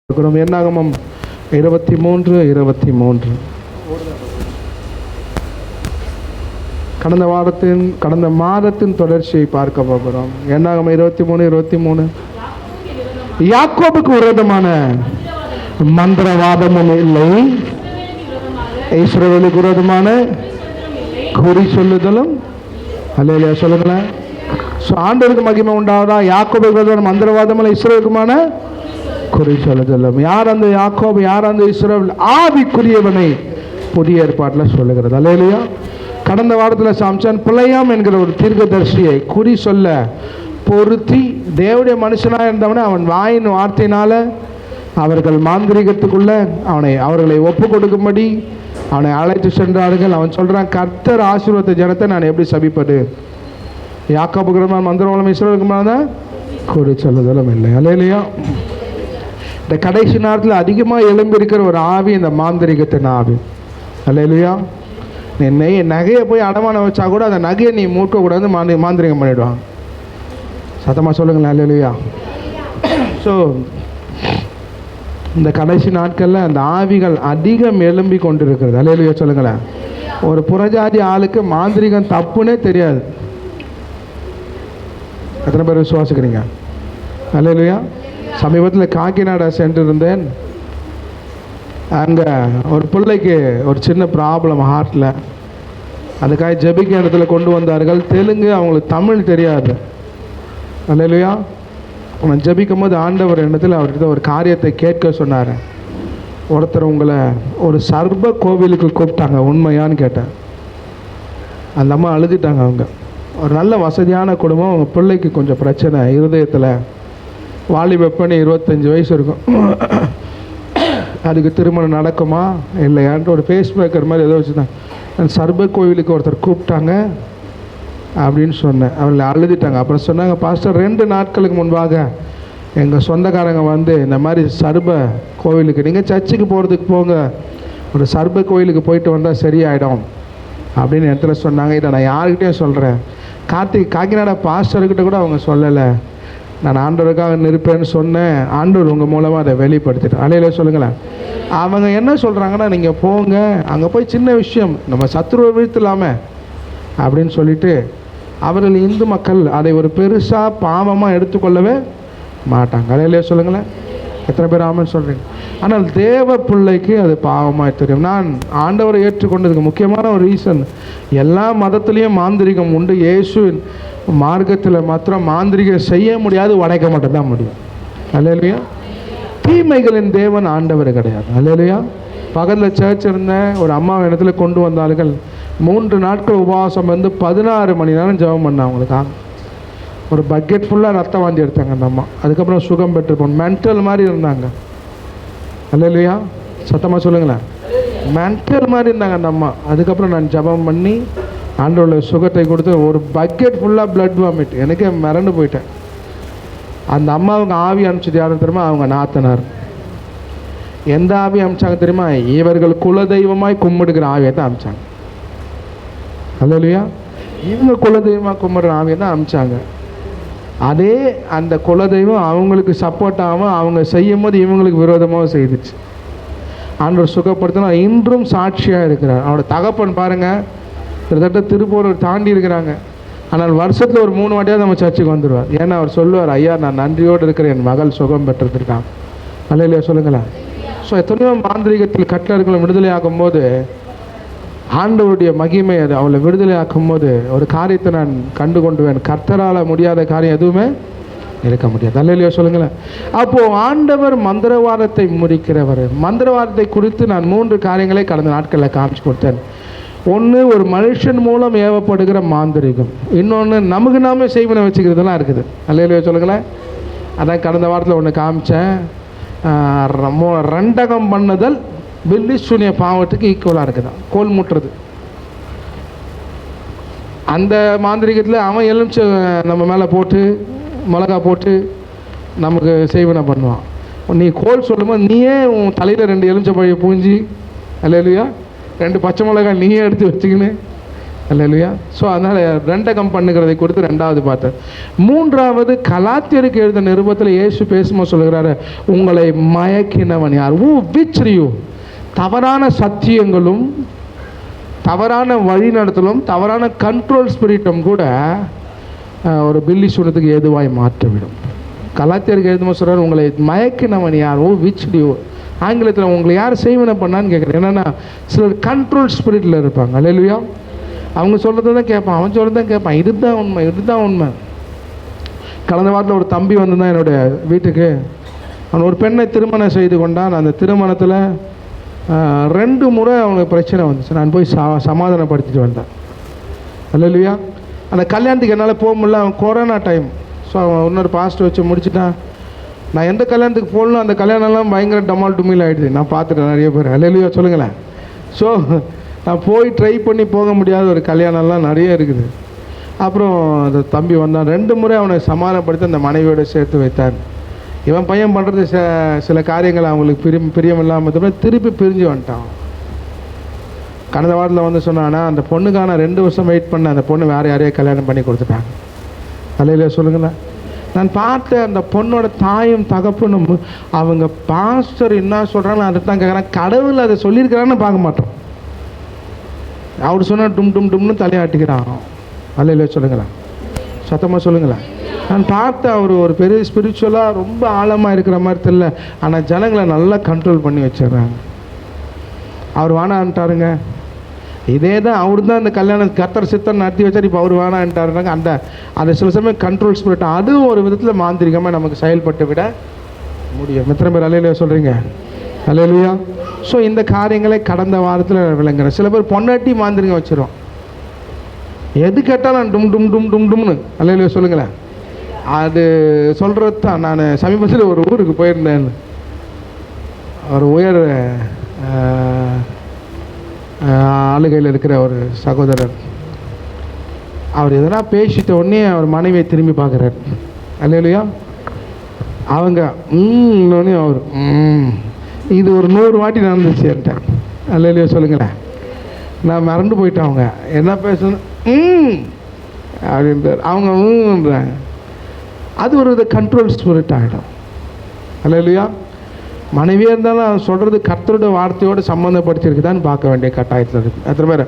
இருக்கிறோம். என்னாகமம் 23:23 கடந்த மாதத்தின் தொடர்ச்சியை பார்க்க போகிறோம். என்னாகமம் 23:23 யாக்கோபுக்கு விரோதமான மந்திரவாதமும் இல்லை, இஸ்ரவேலுக்கு விரோதமான குறி சொல்லுதலும் அல்லேலூயா சொல்லுங்களேன். ஆண்டவருக்கு மகிமை உண்டாவதா? யாக்கோபுக்கு விரோதமான மந்திரவாதம் இல்லை, இஸ்ரவேலுக்குமான குறி சொல்லுதலும். யார் அந்த யாக்கோபு, யார் அந்த இஸ்ரவேல்? ஆவிக்குரியவனை புதிய ஏற்பாட்டில் சொல்லுகிறது. அல்லேலூயா. கடந்த வாரத்தில் சாம்சன் பிள்ளையாம் என்கிற ஒரு தீர்க்கதரிசியை குறி சொல்ல பொருத்தி தேவனுடைய மனுஷனாக இருந்தவனே அவன் வாயின் வார்த்தையினால அவர்கள் மாந்திரிகத்துக்குள்ள அவர்களை ஒப்பு கொடுக்கும்படி அவனை அழைத்து சென்றார்கள். அவன் சொல்கிறான், கர்த்தர் ஆசீர்வாத ஜனத்தை நான் எப்படி சபிப்பது? யாக்கோபுக்கு மந்திரவாதம் இஸ்ரவேலுக்கு குறி சொல்லுதலும் இல்லை. அல்லேலூயா. இந்த கடைசி நேரத்தில் அதிகமாக எழும்பியிருக்கிற ஒரு ஆவி இந்த மாந்திரிகத்தின் ஆவி. அல்லேலூயா. நீ நகையை போய் அடமானம் வச்சா கூட அந்த நகையை நீ மூட்டக்கூடாது, மாந்திரிகம் பண்ணிவிடுவாங்க. சத்தமாக சொல்லுங்களேன். அல்லேலூயா. ஸோ இந்த கடைசி நாட்களில் அந்த ஆவிகள் அதிகம் எழும்பி கொண்டிருக்கிறது. அல்லேலூயா சொல்லுங்களேன். ஒரு புறஜாதி ஆளுக்கு மாந்திரிகம் தப்புன்னே தெரியாது. எத்தனை பேர் விசுவாசிக்கிறீங்க? அல்லேலூயா. சமீபத்தில் காக்கிநாடா சென்றிருந்தேன். அங்கே ஒரு பிள்ளைக்கு ஒரு சின்ன ப்ராப்ளம் ஹார்ட்டில். அதுக்காக ஜெபிக்க இடத்துல கொண்டு வந்தார்கள். தெலுங்கு, அவங்களுக்கு தமிழ் தெரியாது. அல்லேலூயா. நான் ஜெபிக்கும் போது ஆண்டவர் இடத்துல அவர்கிட்ட ஒரு காரியத்தை கேட்க சொன்னார். ஒருத்தர் உங்களை ஒரு சர்ப கோவிலுக்கு கூப்பிட்டாங்க, உண்மையான்னு கேட்டேன். அந்த அம்மா அழுதுட்டாங்க. அவங்க ஒரு நல்ல வசதியான குடும்பம். அவங்க பிள்ளைக்கு கொஞ்சம் பிரச்சனை இருதயத்தில். வாலிபப்பனி 25 வயசு இருக்கும். அதுக்கு திருமணம் நடக்குமா இல்லையான்ட்டு ஒரு ஃபேஸ்பேக்கர் மாதிரி ஏதோ வச்சுருந்தாங்க. சர்ப கோவிலுக்கு ஒருத்தர் கூப்பிட்டாங்க அப்படின்னு சொன்னேன். அவங்களை அழுதுட்டாங்க. அப்புறம் சொன்னாங்க, பாஸ்டர் 2 நாட்களுக்கு முன்பாக எங்கள் சொந்தக்காரங்க வந்து இந்த மாதிரி சர்ப கோவிலுக்கு, நீங்கள் சர்ச்சுக்கு போகிறதுக்கு போங்க, ஒரு சர்ப கோவிலுக்கு போயிட்டு வந்தால் சரியாயிடும் அப்படின்னு இடத்துல சொன்னாங்க. இதை நான் யாருக்கிட்டையும் சொல்கிறேன். காக்கிநாடா பாஸ்டர்கிட்ட கூட அவங்க சொல்லலை. நான் ஆண்டவருக்காக நிற்பேன்னு சொன்னேன். ஆண்டவர் உங்கள் மூலமாக அதை வெளிப்படுத்திட்டேன். அல்லேலூயா சொல்லுங்களேன். அவங்க என்ன சொல்கிறாங்கன்னா, நீங்கள் போங்க, அங்கே போய் சின்ன விஷயம், நம்ம சத்துருவை வீழ்த்தலாமே அப்படின்னு சொல்லிட்டு அவர்கள் இந்து மக்கள் அதை ஒரு பெருசாக பாவமாக எடுத்துக்கொள்ளவே மாட்டாங்க. அல்லேலூயா சொல்லுங்களேன். எத்தனை பேர் ஆமென் சொல்கிறீங்க? ஆனால் தேவ பிள்ளைக்கு அது பாவமாக தெரியும். நான் ஆண்டவரை ஏற்றுக்கொண்டதுக்கு முக்கியமான ஒரு ரீசன், எல்லா மதத்துலேயும் மாந்திரிகம் உண்டு. இயேசுவின் மார்க்கத்தில் மாத்திரம் மாந்திரிகம் செய்ய முடியாது, உடைக்க மட்டும்தான் முடியும். அல்லேலூயா. தீமைகளின் தேவன் ஆண்டவர் கிடையாது. அல்லேலூயா. பக்கத்தில் சர்ச் இருந்த ஒரு அம்மா இடத்துல கொண்டு வந்தார்கள். 3 நாட்கள் உபவாசம் வந்து 16 மணி நேரம் ஜெபம் பண்ண அவங்களுக்காக. ஒரு பக்கெட் ஃபுல்லாக ரத்தம் வாந்தி எடுத்தாங்க அந்த அம்மா. அதுக்கப்புறம் சுகம் பெற்றுப்போம். மென்டல் மாதிரி இருந்தாங்க. அல்லேலூயா. சத்தமாக சொல்லுங்களேன். மென்டல் மாதிரி இருந்தாங்க அந்த அம்மா. அதுக்கப்புறம் நான் ஜெபம் பண்ணி ஆண்டவருடைய சுகத்தை கொடுத்து ஒரு பக்கெட் ஃபுல்லாக பிளட் வாமிட். எனக்கே மிரண்டு போயிட்டேன். அந்த அம்மாவுக்கு ஆவி அனுப்பிச்சது யாரும் தெரியுமா? அவங்க நாத்தனார். எந்த ஆவி அனுப்பிச்சாங்க தெரியுமா? இவர்கள் குலதெய்வமாய் கும்பிடுகிற ஆவியை தான் அனுப்பிச்சாங்க. அல்லேலூயா. இவங்க குலதெய்வமாக கும்பிடுற ஆவியை தான் அனுப்பிச்சாங்க. அதே அந்த குலதெய்வம் அவங்களுக்கு சப்போர்ட் ஆகாமல் அவங்க செய்யும் போது இவங்களுக்கு விரோதமாக செய்துச்சு. ஆண்டவர் சுகப்படுத்தினா இன்றும் சாட்சியாக இருக்கிறார். அவனோட தகப்பன் பாருங்கள், கிட்டத்தட்ட திருப்பூர் தாண்டி இருக்கிறாங்க. ஆனால் வருஷத்தில் ஒரு 3 வாட்டியாக நம்ம சர்ச்சுக்கு வந்துடுவார். ஏன்னா அவர் சொல்லுவார், ஐயா நான் நன்றியோடு இருக்கிற என் மகள் சுகம் பெற்றிருக்காங்க. அல்லேலூயா சொல்லுங்களேன். ஸோ எத்தனையோ மாந்திரிகத்தில் கட்டளர்களை விடுதலை ஆக்கும்போது ஆண்டவருடைய மகிமை அது அவளை விடுதலை ஆக்கும்போது ஒரு காரியத்தை நான் கண்டு கொண்டுவேன். கர்த்தரால் முடியாத காரியம் எதுவுமே இருக்க முடியாது. அல்லேலூயா சொல்லுங்களேன். அப்போது ஆண்டவர் மந்திரவாதத்தை முறிக்கிறவர். மந்திரவாதத்தை குறித்து நான் 3 காரியங்களை கடந்த நாட்களில் காமிச்சு கொடுத்தேன். ஒன்று, ஒரு மனுஷன் மூலம் ஏவப்படுகிற மாந்திரிகம். இன்னொன்று, நமக்கு நாமே செய்வனை வச்சுக்கிறதுலாம் இருக்குது. அல்லேலூயா சொல்லுங்களேன். அதான் கடந்த வாரத்தில் ஒன்று காமிச்சேன். ரெண்டகம் பண்ணுதல் பில்லி சூனிய பாவத்துக்கு ஈக்குவலாக இருக்குதான். கோல் மூட்டுறது. அந்த மாந்திரிகத்தில் அவன் எலுமிச்சை நம்ம மேலே போட்டு மிளகா போட்டு நமக்கு செய்வனை பண்ணுவான். நீ கோல் சொல்லும்போது நீயே உன் தலையில் 2 எலுமிச்சை பழைய பூஞ்சி, அல்லேலூயா, 2 பச்சை மிளகாய் நீயே எடுத்து வச்சுக்கின்னு அல்லேலூயா. ஸோ அதனால் ரெண்டகம் பண்ணுகிறதை கொடுத்து ரெண்டாவது பார்த்தேன். மூன்றாவது கலாத்தியருக்கு எழுதின நிருபத்தில் இயேசு பேசும்போது சொல்கிறாரு, உங்களை மயக்கினவன் யார்? விச் யூ தவறான சத்தியங்களும் தவறான வழிநடத்தலும் தவறான கண்ட்ரோல் ஸ்பிரிட்டும் கூட ஒரு பில்லி சுனத்துக்கு ஏதுவாய் மாற்றிவிடும். கலாத்தியருக்கு எழுதும்போது சொல்கிறார், உங்களை மயக்கினவன் யார்? Which you. ஆங்கிலத்தில் உங்களை யார் செய்வன பண்ணான்னு கேட்குறேன். என்னென்னா சிலர் கண்ட்ரோல் ஸ்பிரிட்டில் இருப்பாங்க. அல்லேலூயா. அவங்க சொல்கிறது தான் கேட்பான், அவன் சொல்கிறது தான் கேட்பான். இதுதான் உண்மை, இதுதான் உண்மை. கடந்த வாரத்தில் ஒரு தம்பி வந்து தான் என்னுடைய வீட்டுக்கு. அவன் ஒரு பெண்ணை திருமணம் செய்து கொண்டான். அந்த திருமணத்தில் 2 முறை அவனுக்கு பிரச்சனை வந்துச்சு. நான் போய் சமாதானப்படுத்திட்டு வந்தேன். அல்லேலூயா. அந்த கல்யாணத்துக்கு என்னால் போக முடியல. அவன் கொரோனா டைம். ஸோ அவன் இன்னொரு பாஸ்டர் வச்சு முடிச்சுட்டான். நான் எந்த கல்யாணத்துக்கு போகணும் அந்த கல்யாணம்லாம் பயங்கர டமால் டுமில் ஆகிடுது. நான் பார்த்துட்டேன் நிறைய பேர். அல்லேலூயா சொல்லுங்களேன். ஸோ நான் போய் ட்ரை பண்ணி போக முடியாத ஒரு கல்யாணம்லாம் நிறைய இருக்குது. அப்புறம் அந்த தம்பி வந்தான். 2 முறை அவனை சமாதானப்படுத்தி அந்த மனைவியோடு சேர்த்து வைத்தான். இவன் பையன் பண்ணுறது சில காரியங்கள் அவங்களுக்கு பிரியம் இல்லாமல் திருப்பி பிரிஞ்சு வந்துட்டான். கடந்த வாரத்தில் வந்து சொன்னான்னா, அந்த பொண்ணுக்கான 2 வருஷம் வெயிட் பண்ண அந்த பொண்ணு வேறு யாரையோ கல்யாணம் பண்ணி கொடுத்துட்டாங்க. அல்லேலூயா சொல்லுங்களேன். நான் பார்த்த அந்த பொண்ணோட தாயும் தகப்பனும் அவங்க பாஸ்டர் என்ன சொல்கிறாங்க அதை தான் கேட்குறான். கடவுள் அதை சொல்லியிருக்கிறான்னு பார்க்க மாட்டோம். அவர் சொன்னால் டும் டும் டும்னு தலையாட்டிக்கிறான். அல்லேலூயா சொல்லுங்களேன். சத்தமாக சொல்லுங்களேன். நான் பார்த்த அவர் ஒரு பெரிய ஸ்பிரிச்சுவலாக ரொம்ப ஆழமாக இருக்கிற மாதிரி தெரியல. ஆனால் ஜனங்களை நல்லா கண்ட்ரோல் பண்ணி வச்சிடுறாங்க. அவர் வேணான்ட்டாருங்க. இதே தான் அவர் தான் அந்த கல்யாணம் கர்த்தர் சித்தம் நடத்தி வச்சார். இப்போ அவர் வேணான்ட்டாருனாங்க. அந்த சில சமயம் கண்ட்ரோல் ஸ்பிரிட் அதுவும் ஒரு விதத்தில் மாந்திரிகமாக நமக்கு செயல்பட்டு விட முடியும். எத்தனை பேர் அல்லேலூயா சொல்கிறீங்க? அல்லேலூயா. ஸோ இந்த காரியங்களை கடந்த வாரத்தில் விளங்குறேன். சில பேர் பொண்டாட்டி மாந்திரிகம் வச்சிரும். எது கேட்டாலும் டும் டும் டும் டும் டும்னு. அல்லேலூயா சொல்லுங்களேன். அது சொல்கிறது தான். நான் சமீபத்தில் ஒரு ஊருக்கு போயிருந்தேன். ஒரு உயர் ஆளுகையில் இருக்கிற ஒரு சகோதரர். அவர் எதனா பேசிட்ட உடனே அவர் மனைவியை திரும்பி பார்க்குறார். அல்லேலூயா. அவங்க இன்னொன்னே அவர் இது ஒரு 100 வாட்டி நடந்துச்சு என்கிட்ட. அல்லேலூயா சொல்லுங்களேன். நான் மறந்து போயிட்டேன். அவங்க என்ன பேசணும் அப்படின்றார். அவங்கன்றாங்க. அது ஒரு வித கண்ட்ரோல் ஸ்பிரிட் ஆகிடும். அல்லேலூயா. மனைவியாக இருந்தாலும் அவன் சொல்கிறது கர்த்தருடைய வார்த்தையோடு சம்மந்தப்படுத்தியிருக்குதான்னு பார்க்க வேண்டிய கட்டாயத்தில் இருக்குது. எத்தனை பேர்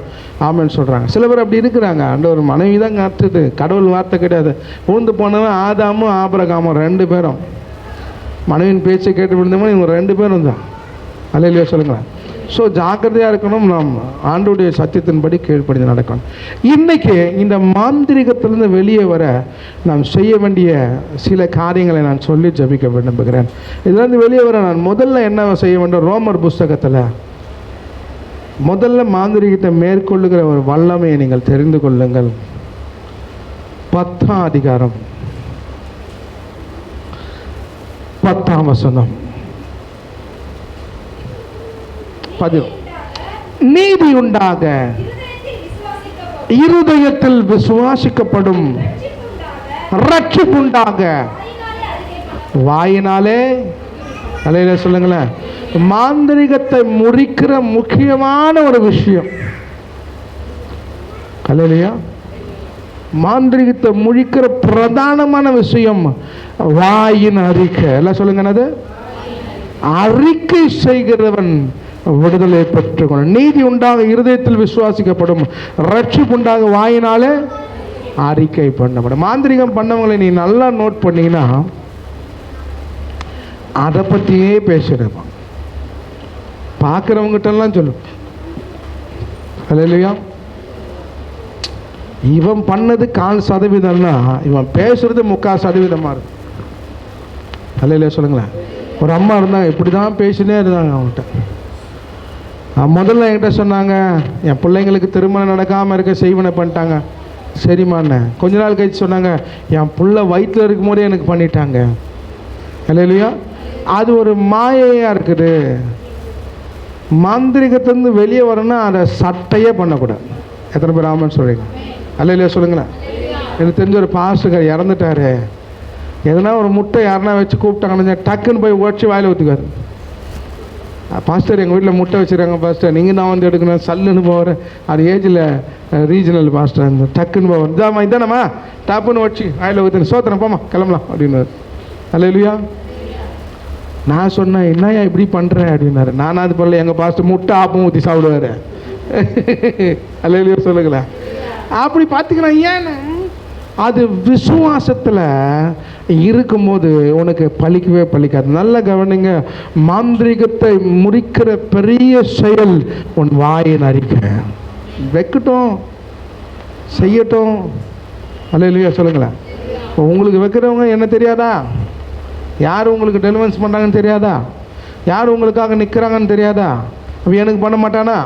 ஆமென் சொல்கிறாங்க? சில பேர் அப்படி இருக்கிறாங்க. அந்த ஒரு மனைவி தான் கற்றுது, கடவுள் வார்த்தை கிடையாது. ஊந்து போனவன் ஆதாமும் ஆபிரகாமும் 2 பேரும் மனைவியின் பேச்சை கேட்டு விழுந்தவங்க இவங்க 2 பேரும் தான். அல்லேலூயா சொல்லுங்களேன். ஸோ ஜாக்கிரதையாக இருக்கணும். நாம் ஆண்டவருடைய சத்தியத்தின்படி கீழ்ப்படிந்து நடக்கணும். இன்றைக்கி இந்த மாந்திரிகத்திலிருந்து வெளியே வர நாம் செய்ய வேண்டிய சில காரியங்களை நான் சொல்லி ஜபிக்க விரும்புகிறேன். இதுலேருந்து வெளியே வர நான் முதல்ல என்ன செய்ய வேண்டும்? ரோமர் புஸ்தகத்தில் முதல்ல மாந்திரிகத்தை மேற்கொள்ளுகிற ஒரு வல்லமையை நீங்கள் தெரிந்து கொள்ளுங்கள். 10ஆம் அதிகாரம் 10ஆம் வசனம். நீதி உண்டாக இருதயத்தில் விசுவாசிக்கப்படும், ரட்சிப்புண்டாக வாயினாலே. அல்லேலூயா சொல்லுங்களேன். மாந்திரிகத்தை முறிக்கிற முக்கியமான ஒரு விஷயம். அல்லேலூயா. மாந்திரிகத்தை முறிக்கிற பிரதானமான விஷயம் வாயின் அறிக்கை. எல்லாம் சொல்லுங்க. அது அறிக்கை செய்கிறவன் விடுதலை பெற்றுக்கொள்ளும். நீதி உண்டாக இருதயத்தில் விசுவாசிக்கப்படும், ரட்சிப்பு உண்டாக வாயினாலே அறிக்கை பண்ணப்படும். மாந்திரிகம் பண்ணவங்களை நீ நல்லா நோட் பண்ணீங்கன்னா அதை பற்றியே பேசிடுவான். பார்க்குறவங்ககிட்டலாம் சொல்லும். அல்லேலூயா. இவன் பண்ணது 4% இவன் பேசுறது 3/4% இருக்கு. அல்லேலூயா சொல்லுங்களேன். ஒரு அம்மா இருந்தாங்க, இப்படி தான் பேசினே இருந்தாங்க. அவங்ககிட்ட முதல்ல என்கிட்ட சொன்னாங்க, என் பிள்ளைங்களுக்கு திருமணம் நடக்காமல் இருக்க செய்வனை பண்ணிட்டாங்க. சரிம்மாண்ணே. கொஞ்ச நாள் கழிச்சு சொன்னாங்க, என் பிள்ளை வயிற்றில் இருக்கும் போதே எனக்கு பண்ணிட்டாங்க. அல்லேலூயா. அது ஒரு மாயையாக இருக்குது. மாந்திரிகத்திலேருந்து வெளியே வரணும்னா அதை சட்டையே பண்ணக்கூடாது. எத்தனை பேர் ஆமான்னு சொல்கிறீங்க? அல்லேலூயா சொல்லுங்களேன். எனக்கு தெரிஞ்ச ஒரு பாஸ்டர் இறந்துட்டாரு. எதனா ஒரு முட்டை யாருன்னா வச்சு கூப்பிட்டாங்கன்னு டக்குன்னு போய் உடச்சி வாயில் ஊற்றிக்காரு. பாஸ்டர் எங்கள் வீட்டில் முட்டை வச்சுருக்காங்க பாஸ்டர், நீங்கள் தான் வந்து எடுக்கணும், சல்லுன்னு போகிறேன். அது ஏஜில் ரீஜனல் பாஸ்டர் அந்த டக்குன்னு போவேன், இதாம்மா இதானம்மா டப்புன்னு வச்சு ஆயில் ஊற்றுன்னு சோத்திரம் போமா கிளம்பலாம் அப்படின்னாரு. அல்லேலூயா. நான் சொன்னேன், என்னையா இப்படி பண்ணுறேன் அப்படின்னாரு. நானாவது பண்ணல, எங்கள் பாஸ்டர் முட்டை ஆப்பம் ஊற்றி சாப்பிடுவார். அல்லேலூயா சொல்லுங்களேன். அப்படி பார்த்துக்கிறேன். ஏன்னா அது விசுவாசத்தில் இருக்கும்போது உனக்கு பலிக்கவே பலிக்காது. நல்ல கவனிங்க, மாந்திரிகத்தை முறிக்கிற பெரிய செயல் உன் வாயின் அறிக்கை. வைக்கட்டும், செய்யட்டும். அல்லேலூயா சொல்லுங்களேன். உங்களுக்கு வைக்கிறவங்க என்ன தெரியாதா? யார் உங்களுக்கு டெலிவன்ஸ் பண்ணுறாங்கன்னு தெரியாதா? யார் உங்களுக்காக நிற்கிறாங்கன்னு தெரியாதா? அப்போ எனக்கு பண்ண மாட்டானா?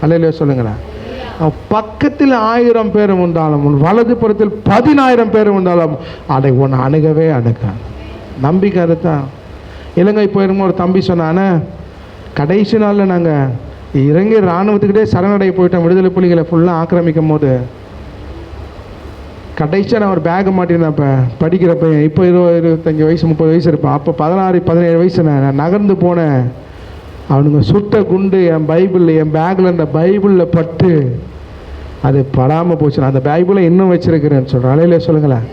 அல்லேலூயா சொல்லுங்களேன். பக்கத்தில் 1000 பேர் வந்தாலும், வலது புறத்தில் 10,000 பேர் வந்தாலும் அதை உன்னை அணுகவே அணுகாது. நம்பிக்கை அதுதான். இலங்கை போயிருக்கும் ஒரு தம்பி சொன்னானே, கடைசி நாளில் நாங்கள் இறங்கி இராணுவத்துக்கிட்டே சரணடைய போயிட்டோம், விடுதலை புலிகளை ஃபுல்லாக ஆக்கிரமிக்கும் போது. கடைசியாக நான் ஒரு பேக்கை மாட்டியிருந்தேன். அப்போ படிக்கிற பையன், இப்போ 25 வயசு 30 வயசு இருப்பான். அப்போ 16 17 வயசு. நான் நகர்ந்து போனேன். அவனுங்க சுட்ட குண்டு என் பைபிளில், என் பேக்கில் அந்த பைபிளில் பட்டு அது படாமல் போச்சு. நான் அந்த பைபிளை இன்னும் வச்சிருக்கிறேன்னு சொல்கிறேன். அலையில சொல்லுங்களேன்.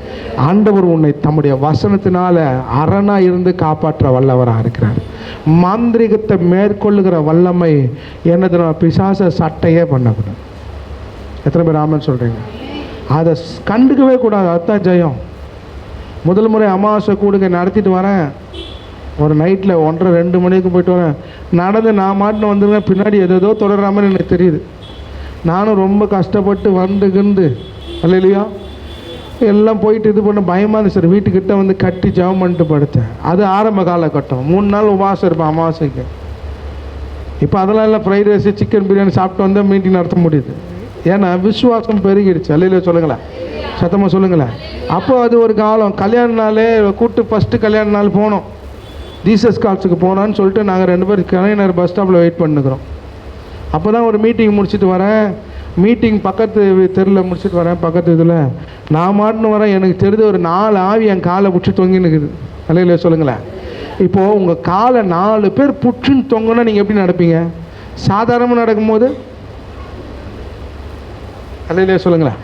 ஆண்டவர் உன்னை தம்முடைய வசனத்தினால அரணாக இருந்து காப்பாற்ற வல்லவராக இருக்கிறார். மாந்திரிகத்தை மேற்கொள்ளுகிற வல்லமை என்னது? பிசாச சட்டையே பண்ணக்கூடாது. எத்தனை பேர் ஆமன்னு சொல்கிறீங்க? அதை கண்டுக்கவே கூடாது. அதுதான் ஜெயம். முதல் முறை அமாவாசை கூடுங்க நடத்திட்டு வரேன். ஒரு நைட்டில் 1:30 2 மணிக்கு போயிட்டு வரேன். நடந்து நான் மாட்டின்னு வந்துருவேன். பின்னாடி ஏதோ தொடர்ற மாதிரி எனக்கு தெரியுது. நானும் ரொம்ப கஷ்டப்பட்டு வந்துக்கிண்டு அல்லையா எல்லாம் போயிட்டு இது பண்ண பயமாக இருந்துச்சு. சார் வீட்டுக்கிட்ட வந்து கட்டி ஜெபம் பண்ணிட்டு படுத்தேன். அது ஆரம்ப காலகட்டம். 3 நாள் உபவாசம் இருப்பேன் அமாவாசைக்கு. இப்போ அதெல்லாம் இல்லை, ஃப்ரைட் ரைஸ் சிக்கன் பிரியாணி சாப்பிட்டு வந்தால் மீட்டிங் நடத்த முடியுது. ஏன்னா விசுவாசம் பெருகிடுச்சு. அல்லையில சொல்லுங்களேன், சத்தமாக சொல்லுங்களேன். அப்போ அது ஒரு காலம். கல்யாண நாளே கூப்பிட்டு ஃபஸ்ட்டு கல்யாண நாள் போனோம். ஜீசஸ் கால்ஸுக்கு போனான்னு சொல்லிட்டு நாங்கள் 2 பேர் கலைஞர் பஸ் ஸ்டாப்பில் வெயிட் பண்ணிக்கிறோம். அப்போ தான் ஒரு மீட்டிங் முடிச்சுட்டு வரேன். மீட்டிங் பக்கத்து தெருவில் முடிச்சுட்டு வரேன். பக்கத்து இதில் நான் மாட்டுன்னு வரேன். எனக்கு தெரிஞ்ச ஒரு 4 ஆவி என் காலை பிடிச்சி தொங்கின்னு இருக்குது. அல்லையில சொல்லுங்களேன். இப்போது உங்கள் காலை 4 பேர் புற்றுன்னு தொங்கினா நீங்கள் எப்படி நடப்பீங்க? சாதாரணமாக நடக்கும்போது அல்லையில சொல்லுங்களேன்,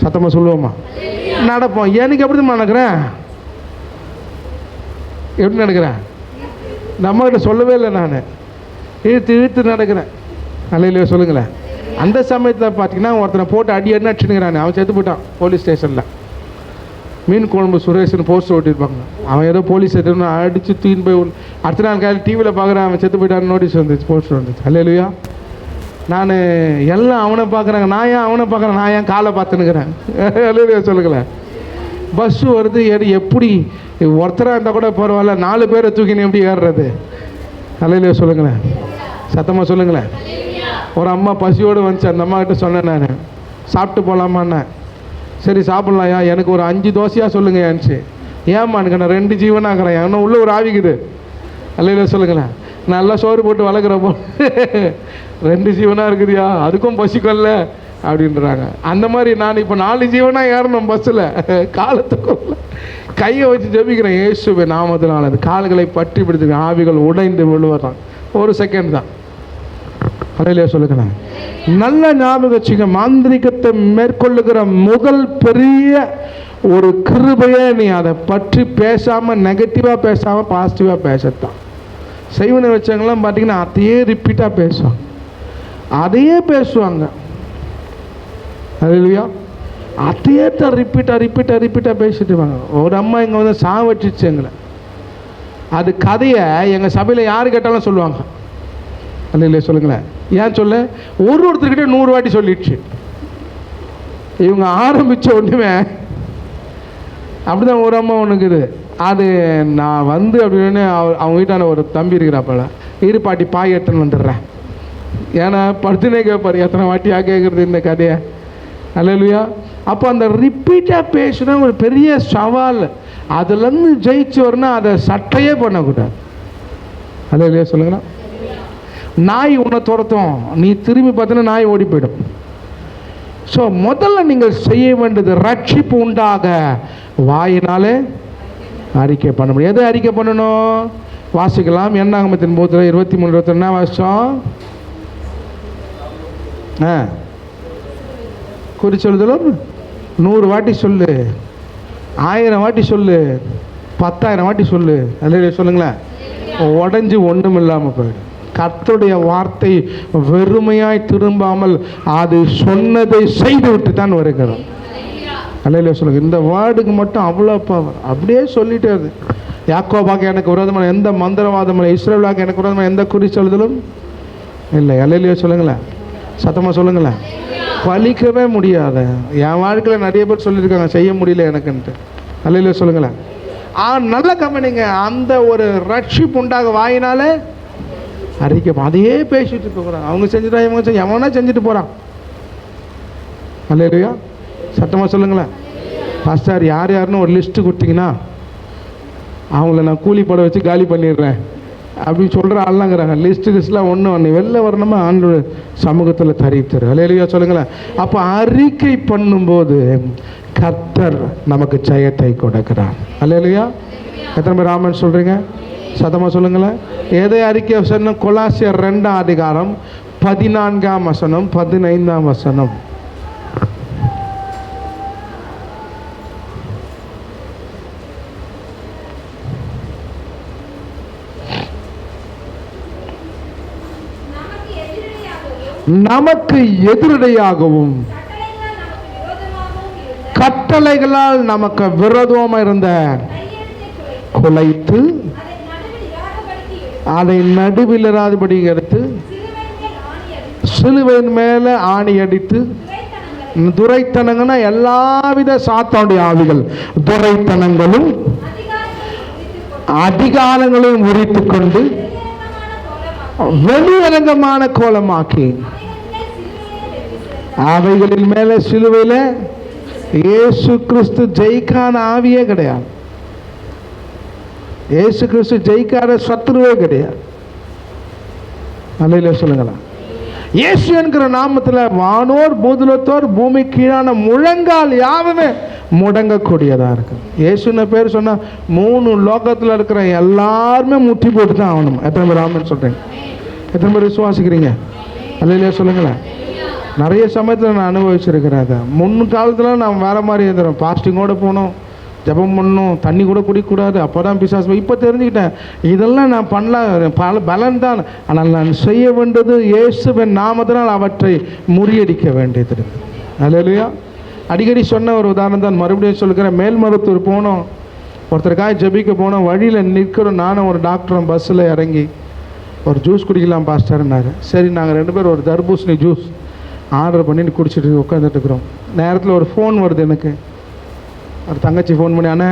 சத்தமாக சொல்லுவோமா? நடப்போம். எனக்கு எப்படி தான் நடக்கிறேன்? எப்படி நடக்கிறேன்? நம்மகிட்ட சொல்லவே இல்லை. நான் இழுத்து இழுத்து நடக்கிறேன். அல்லையில சொல்லுங்களேன். அந்த சமயத்தில் பார்த்தீங்கன்னா ஒருத்தனை போட்டு அடி அடிச்சுங்கிறானே, அவன் செத்து போயிட்டான் போலீஸ் ஸ்டேஷனில். மீன் குழம்பு சுரேஷ்னு போஸ்டர் ஓட்டியிருப்பாங்க. அவன் ஏதோ போலீஸ் எடுத்து அடித்து தூக்கின்னு போய் அடுத்த நாள் காலையில் டிவியில் பார்க்குறேன், அவன் செத்து போயிட்டான்னு நோட்டீஸ் வந்துச்சு, போஸ்டர் வந்துச்சு. அல்லையா நான் எல்லாம் அவனை பார்க்குறாங்க, நான் ஏன் அவனை பார்க்குறேன், நான் ஏன் காலை பார்த்துன்னுக்கிறேன். அல்லையா சொல்லுங்களேன். பஸ்ஸு வருது, எப்படி ஒருத்தராக இருந்தால் கூட பரவாயில்ல, 4 பேரை தூக்கின்னு எப்படி ஏறுறது? அல்லையா சொல்லுங்களேன், சத்தமாக சொல்லுங்களேன். ஒரு அம்மா பசியோடு வந்துச்சு. அந்த அம்மா கிட்ட சொன்னேன், நான் சாப்பிட்டு போகலாமான்னேன். சரி சாப்பிட்லாம்யா, எனக்கு ஒரு 5 தோசையாக சொல்லுங்க ஏன்ச்சு. ஏம்மா எனக்கு நான் 2 ஜீவனாகிறேன், இன்னும் உள்ளே ஒரு ஆவிக்குது. அல்லையா சொல்லுங்களேன். நல்லா சோறு போட்டு வளர்க்குறப்போ 2 ஜீவனாக இருக்குதுயா, அதுக்கும் பசிக்கொல்ல அப்படின்றாங்க. அந்த மாதிரி நான் இப்போ 4 ஜீவனாக ஏறணும் பஸ்ஸில். காலத்துக்கும் கையை வச்சு ஜெபிக்கிறேன் இயேசுவே நாமத்தினால. அது கால்களை பற்றி பிடித்து ஆவிகள் உடைந்து விழுவதான். ஒரு செகண்ட் தான். அல்லையா சொல்லுங்களேன். நல்ல ஞாபகம் வச்சுக்க, மாந்திரிகத்தை மேற்கொள்ளுகிற முதல் பெரிய ஒரு கிருபையை நீ அதை பற்றி பேசாமல், நெகட்டிவாக பேசாமல் பாசிட்டிவாக பேசத்தான். செய்வனை வச்சவங்களாம் பார்த்தீங்கன்னா அதையே ரிப்பீட்டாக பேசுவாங்க, அதையே பேசுவாங்க. அல்லையா அதையே தான் ரிப்பீட்டாக பேசிட்டு வாங்க. ஒரு அம்மா இங்கே வந்து சாவச்சிச்சு எங்களை. அது கதையை எங்கள் சபையில் யார் கேட்டாலும் சொல்லுவாங்க. அல்லையா சொல்லுங்களேன். ஏன் சொல்ல, ஒருத்தர்கிட்ட 100 வாட்டி சொல்லிடுச்சு. இவங்க ஆரம்பித்த ஒன்றுமே அப்படிதான். ஒரு அம்மா ஒன்றுக்குது. அது நான் வந்து அப்படின்னு அவங்க வீட்டான ஒரு தம்பி இருக்கிறாப்பல, பாட்டி பாய் எட்டுன்னு வந்துடுறேன். ஏன்னா படுத்துனே கேட்பார், எத்தனை வாட்டியாக கேட்குறது இந்த கதையை. அல்லையா. அப்போ அந்த ரிப்பீட்டாக பேசுனா ஒரு பெரிய சவால். அதுலேருந்து ஜெயிச்சு வரணும், அதை சட்டையே பண்ணக்கூடாது. அல்லையா சொல்லுங்களா. நாய் உன்னை துரத்தும், நீ திரும்பி பார்த்தீங்கன்னா நாய் ஓடி போயிடும். ஸோ முதல்ல நீங்கள் செய்ய வேண்டியது, ரட்சிப்பு உண்டாக வாயினாலே அறிக்கை பண்ண முடியும். எதை அறிக்கை பண்ணணும்? வாசிக்கலாம். என்னாகமத்தின் புத்தகம் 23:22 வாசிச்சோம். குறிச்சொல்லுதலும் 100 வாட்டி சொல்லு, 1000 வாட்டி சொல்லு, 10,000 வாட்டி சொல்லு. அல்லேலூயா சொல்லுங்களேன். உடஞ்சி ஒன்றும் இல்லாமல் போயிடும். கர்த்தருடைய வார்த்தை வெறுமையாய் திரும்பாமல் அது சொன்னதை செய்து விட்டு தான் வருகிறோம். அல்லேலூயா சொல்லுங்க. இந்த வேர்டுக்கு மட்டும் அவ்வளோ பவர். அப்படியே சொல்லிட்டே அது. யாக்கோபாக்கு எனக்கு விரோதமான எந்த மந்திரவாதம் இல்லை, இஸ்ரவேலுக்கு எனக்கு விரோதமான எந்த குறிச்சொல்லுதலும் இல்லை. அல்லேலூயா சொல்லுங்களேன். சத்தமாக சொல்லுங்களேன். பலிக்கவே முடியாத. என் வாழ்க்கையில் நிறைய பேர் சொல்லியிருக்காங்க செய்ய முடியல எனக்குன்ட்டு. அல்லேலூயா சொல்லுங்களேன். நல்ல கம்பெனிங்க. அந்த ஒரு ரட்சிப்பு உண்டாக வாயினாலே அறிக்கை அதையே பேசிட்டு போகிறாங்க. அவங்க செஞ்சுட்டா இவங்க செஞ்சு எவனா செஞ்சுட்டு போகிறான். அல்லேலூயா சத்தமாக சொல்லுங்களேன். பாஸ்டர் யார் யாருன்னு ஒரு லிஸ்ட்டு கொடுத்தீங்கன்னா அவங்கள நான் கூலி படம் வச்சு காலி பண்ணிடுறேன் அப்படின்னு சொல்கிற ஆள்லாங்கிறாங்க. லிஸ்ட்லாம் ஒன்று வெளில வரணுமா ஆண்டு சமூகத்தில் தரித்தார். அல்லேலூயா சொல்லுங்களேன். அப்போ அறிக்கை பண்ணும்போது கர்த்தர் நமக்கு ஜெயத்தை கொடுக்கிறார். அல்லேலூயா. எத்தனை பேர் ஆமென் சொல்கிறீங்க? சத்தமாக சொல்லுங்களேன். எதை அறிக்கை சொன்ன? கொலாசியர் 2 14 15 நமக்கு எதிரடையாகவும் கட்டளைகளால் நமக்கு விரோதமாக இருந்த குலைத்து அதை நடுவில் இராதபடி எடுத்து சிலுவையின் மேலே ஆணி அடித்து, துரைத்தனங்கன்னா எல்லாவித சாத்தானுடைய ஆவிகள், துரைத்தனங்களும் அதிகாரங்களையும் உரித்து கொண்டு வெளியரங்கமான கோலமாக்கி அவைகளின் மேலே சிலுவையில் இயேசு கிறிஸ்து ஜெயிக்கான ஆவியே கிடையாது. இயேசு கிறிஸ்து ஜெயிக்காத சத்துருவே கிடையாது. அல்லேலூயா சொல்லுங்களா. இயேசு என்கிற நாமத்தில் வானோர் பூதலத்தோர் பூமி கீழான முழங்கால் யாவுமே முடங்கக்கூடியதாக இருக்கு. இயேசுன்னு பேர் சொன்னால் 3 லோகத்தில் இருக்கிற எல்லாருமே முட்டி போட்டு தான் ஆகணும். எத்தனை பேர் ஆமென் சொல்கிறீங்க? எத்தனை பேர் விசுவாசிக்கிறீங்க? அல்லேலூயா சொல்லுங்களேன். நிறைய சமயத்தில் நான் அனுபவிச்சிருக்கிறேன். அதை முன்காலத்தில் நான் வேறு மாதிரி இருந்துடும். பாஸ்டிங்கோடு போகணும், ஜபம் பண்ணணும், தண்ணி கூட குடிக்கக்கூடாது, அப்போ தான் பிசாசு. இப்போ தெரிஞ்சுக்கிட்டேன் இதெல்லாம் நான் பண்ணலாம் பலன் தான். ஆனால் நான் செய்ய வேண்டியது இயேசுவின் நாமத்தினால் அவற்றை முறியடிக்க வேண்டியது இருக்குது. அல்லேலூயா. அடிக்கடி சொன்ன ஒரு உதாரணம் தான் மறுபடியும் சொல்லுகிறேன். மேல்மருத்தூர் போனோம், ஒருத்தருக்காக ஜபிக்க போனோம். வழியில் நிற்கிறோம். நானும் ஒரு டாக்டரும் பஸ்ஸில் இறங்கி ஒரு ஜூஸ் குடிக்கலாம் பாஸ்டர்னாரு. சரி நாங்கள் 2 பேர் ஒரு தர்பூசணி ஜூஸ் ஆர்டர் பண்ணி குடிச்சிட்டு உட்காந்துட்டுருக்குறோம். நேரத்தில் ஒரு ஃபோன் வருது எனக்கு. ஒரு தங்கச்சி ஃபோன் பண்ணி, அண்ணா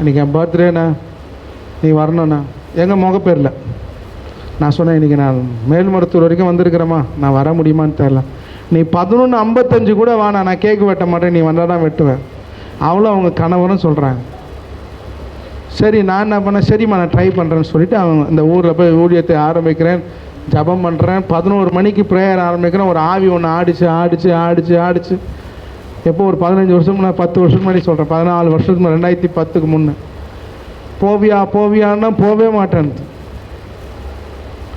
இன்றைக்கி என் பர்த்டேண்ணா, நீ வரணுண்ணா. எங்கள் முகப்பேரில் நான் சொன்னேன், இன்றைக்கி நான் மேல்மருத்தூர் வரைக்கும் வந்திருக்கிறேம்மா, நான் வர முடியுமான்னு தெரில. நீ 11:55 கூட வாண்ணா, நான் கேக்கு வெட்ட மாட்டேன், நீ வந்தால் தான் வெட்டுவேன். அவ்வளோ அவங்க கணவரும் சொல்கிறாங்க. சரி நான் என்ன பண்ணேன், சரிம்மா நான் ட்ரை பண்ணுறேன்னு சொல்லிவிட்டு அவங்க இந்த ஊரில் போய் ஊழியத்தை ஆரம்பிக்கிறேன், ஜபம் பண்ணுறேன். 11 மணிக்கு ப்ரேயர் ஆரம்பிக்கிறேன். ஒரு ஆவி ஒன்று ஆடிச்சு. எப்போ ஒரு 15 வருஷம் நான் 10 வருஷத்துக்கு முன்னாடி சொல்கிறேன், 14 வருஷத்துக்கு முன்னாடி 2010க்கு முன்னே. போவியான்னா போவே மாட்டேன்.